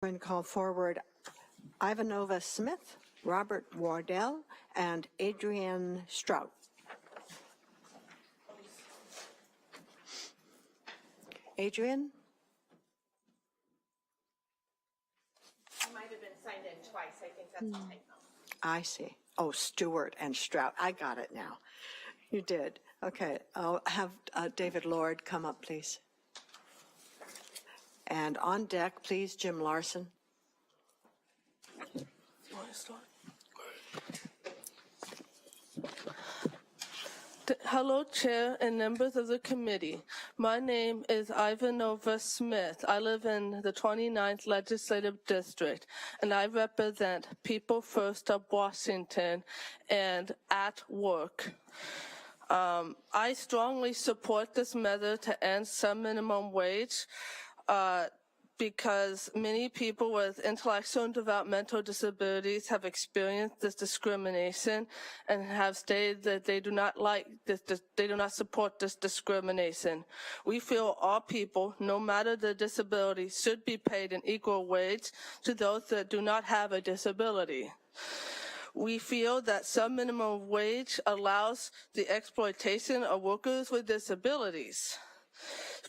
I'm going to call forward Ivanova Smith, Robert Wardell, and Adrienne Strout. Adrienne? You might have been signed in twice. I think that's a typo. I see. Oh, Stewart and Strout. I got it now. You did. Okay. I'll have David Lord come up, please. And on deck, please, Jim Larson. Hello, Chair and members of the committee. My name is Ivanova Smith. I live in the 29th Legislative District, and I represent People First of Washington and AtWork. I strongly support this measure to end some minimum wage because many people with intellectual and developmental disabilities have experienced this discrimination and have stated that they do not like this, they do not support this discrimination. We feel all people, no matter their disability, should be paid an equal wage to those that do not have a disability. We feel that some minimum wage allows the exploitation of workers with disabilities.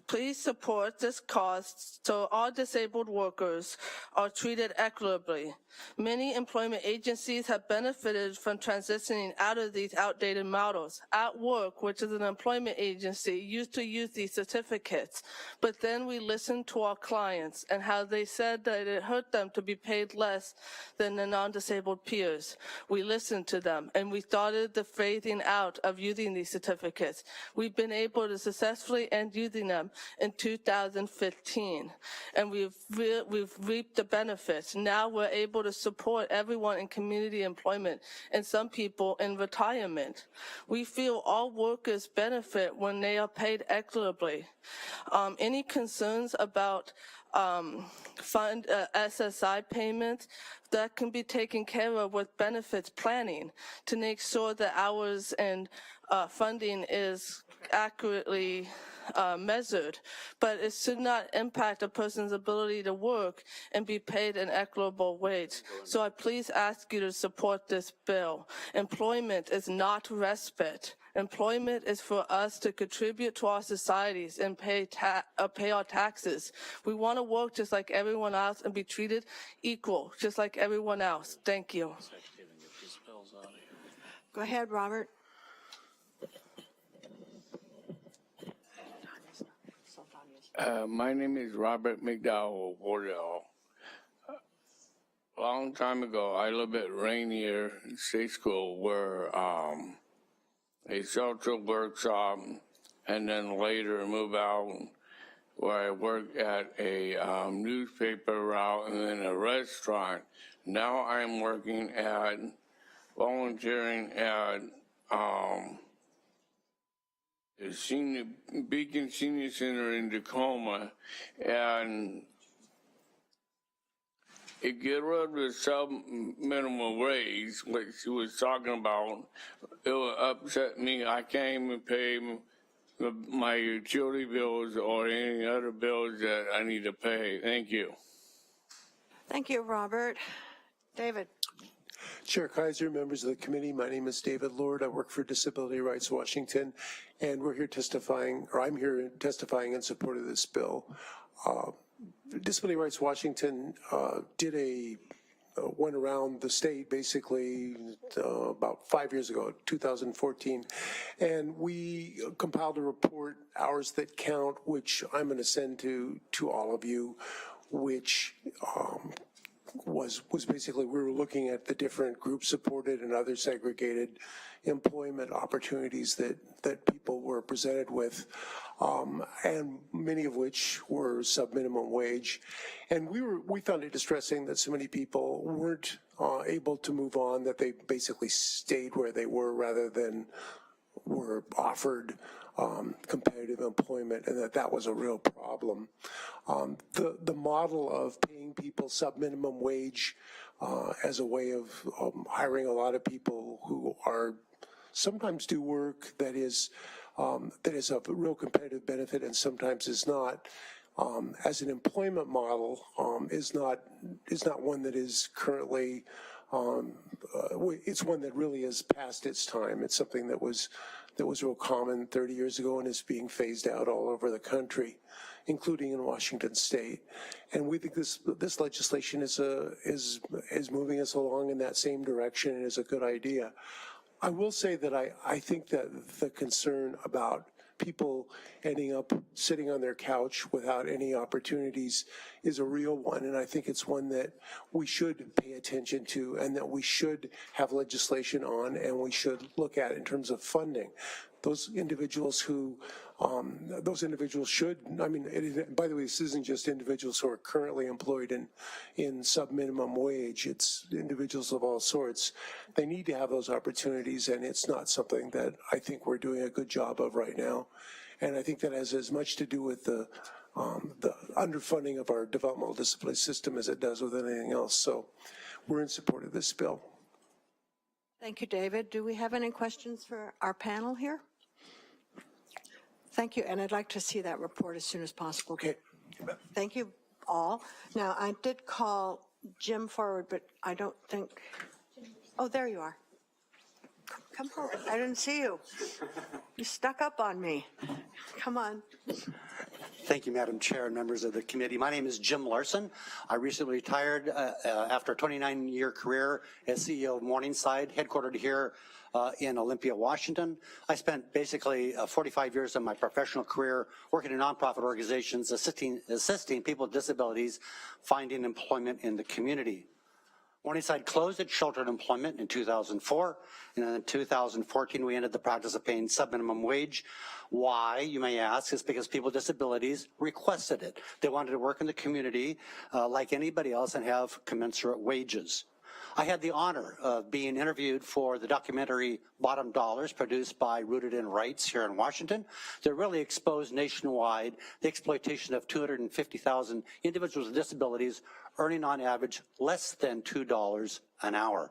Please support this cause so all disabled workers are treated equitably. Many employment agencies have benefited from transitioning out of these outdated models. AtWork, which is an employment agency, used to use these certificates, but then we listened to our clients and how they said that it hurt them to be paid less than their non-disabled peers. We listened to them and we started the phasing out of using these certificates. We've been able to successfully end using them in 2015, and we've reaped the benefits. Now we're able to support everyone in community employment and some people in retirement. We feel all workers benefit when they are paid equitably. Any concerns about SSI payments, that can be taken care of with benefits planning to make sure that hours and funding is accurately measured, but it should not impact a person's ability to work and be paid an equitable wage. So I please ask you to support this bill. Employment is not respite. Employment is for us to contribute to our societies and pay our taxes. We want to work just like everyone else and be treated equal, just like everyone else. Thank you. Go ahead, Robert. My name is Robert McDowell Wardell. A long time ago, I lived at Rainier State School where a shelter workshop, and then later move out where I worked at a newspaper route and then a restaurant. Now I'm working at volunteering at the Beacon Senior Center in Tacoma, and it get rid of the sub-minimum wage, which she was talking about. It would upset me. I can't even pay my utility bills or any other bills that I need to pay. Thank you. Thank you, Robert. David. Chair Kaiser, members of the committee, my name is David Lord. I work for Disability Rights Washington, and we're here testifying, or I'm here testifying in support of this bill. Disability Rights Washington went around the state basically about 5 years ago, 2014, and we compiled a report, Hours That Count, which I'm going to send to all of you, which was basically, we were looking at the different group supported and other segregated employment opportunities that people were presented with, and many of which were sub-minimum wage. And we found it distressing that so many people weren't able to move on, that they basically stayed where they were rather than were offered competitive employment, and that was a real problem. The model of paying people sub-minimum wage as a way of hiring a lot of people who are sometimes do work that is of real competitive benefit and sometimes is not, as an employment model is not one that is currently. It's one that really is past its time. It's something that was real common 30 years ago and is being phased out all over the country, including in Washington State. And we think this legislation is moving us along in that same direction and is a good idea. I will say that I think that the concern about people ending up sitting on their couch without any opportunities is a real one, and I think it's one that we should pay attention to and that we should have legislation on and we should look at in terms of funding. Those individuals should, I mean, by the way, this isn't just individuals who are currently employed in sub-minimum wage, it's individuals of all sorts. They need to have those opportunities, and it's not something that I think we're doing a good job of right now. And I think that has as much to do with the underfunding of our developmental disability system as it does with anything else. So we're in support of this bill. Thank you, David. Do we have any questions for our panel here? Thank you, and I'd like to see that report as soon as possible. Okay. Thank you all. Now, I did call Jim forward, but I don't think, oh, there you are. Come forward. I didn't see you. You stuck up on me. Come on. Thank you, Madam Chair and members of the committee. My name is Jim Larson. I recently retired after a 29-year career as CEO of Morningside, headquartered here in Olympia, Washington. I spent basically 45 years of my professional career working in nonprofit organizations, assisting people with disabilities finding employment in the community. Morningside closed its sheltered employment in 2004, and in 2014 we ended the practice of paying sub-minimum wage. Why, you may ask, is because people with disabilities requested it. They wanted to work in the community like anybody else and have commensurate wages. I had the honor of being interviewed for the documentary Bottom Dollars, produced by Rooted in Rights here in Washington, that really exposed nationwide the exploitation of 250,000 individuals with disabilities earning on average less than $2 an hour.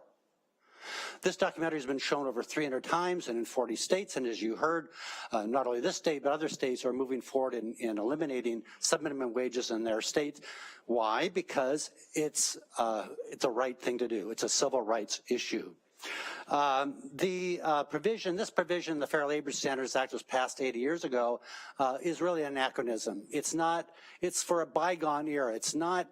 This documentary has been shown over 300 times and in 40 states, and as you heard, not only this state, but other states are moving forward in eliminating sub-minimum wages in their states. Why? Because it's a right thing to do. It's a civil rights issue. This provision, the Fair Labor Standards Act, was passed 80 years ago, is really an anachronism. It's for a bygone era. It's not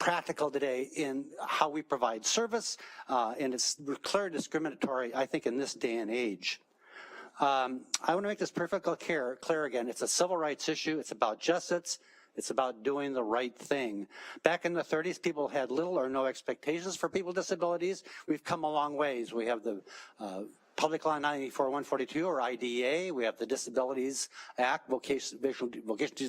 practical today in how we provide service, and it's clearly discriminatory, I think, in this day and age. I want to make this perfectly clear again. It's a civil rights issue. It's about justice. It's about doing the right thing. Back in the 30s, people had little or no expectations for people with disabilities. We've come a long ways. We have the Public Law 94-142, or IDEA. We have the Disabilities Act, Vocational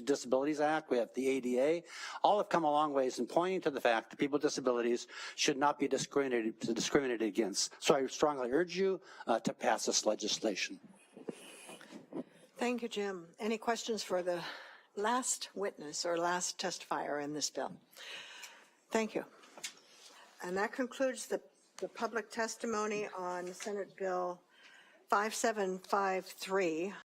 Disabilities Act. We have the ADA. All have come a long ways in pointing to the fact that people with disabilities should not be discriminated against. So I strongly urge you to pass this legislation. Thank you, Jim. Any questions for the last witness or last testifier in this bill? Thank you. And that concludes the public testimony on Senate Bill 5753.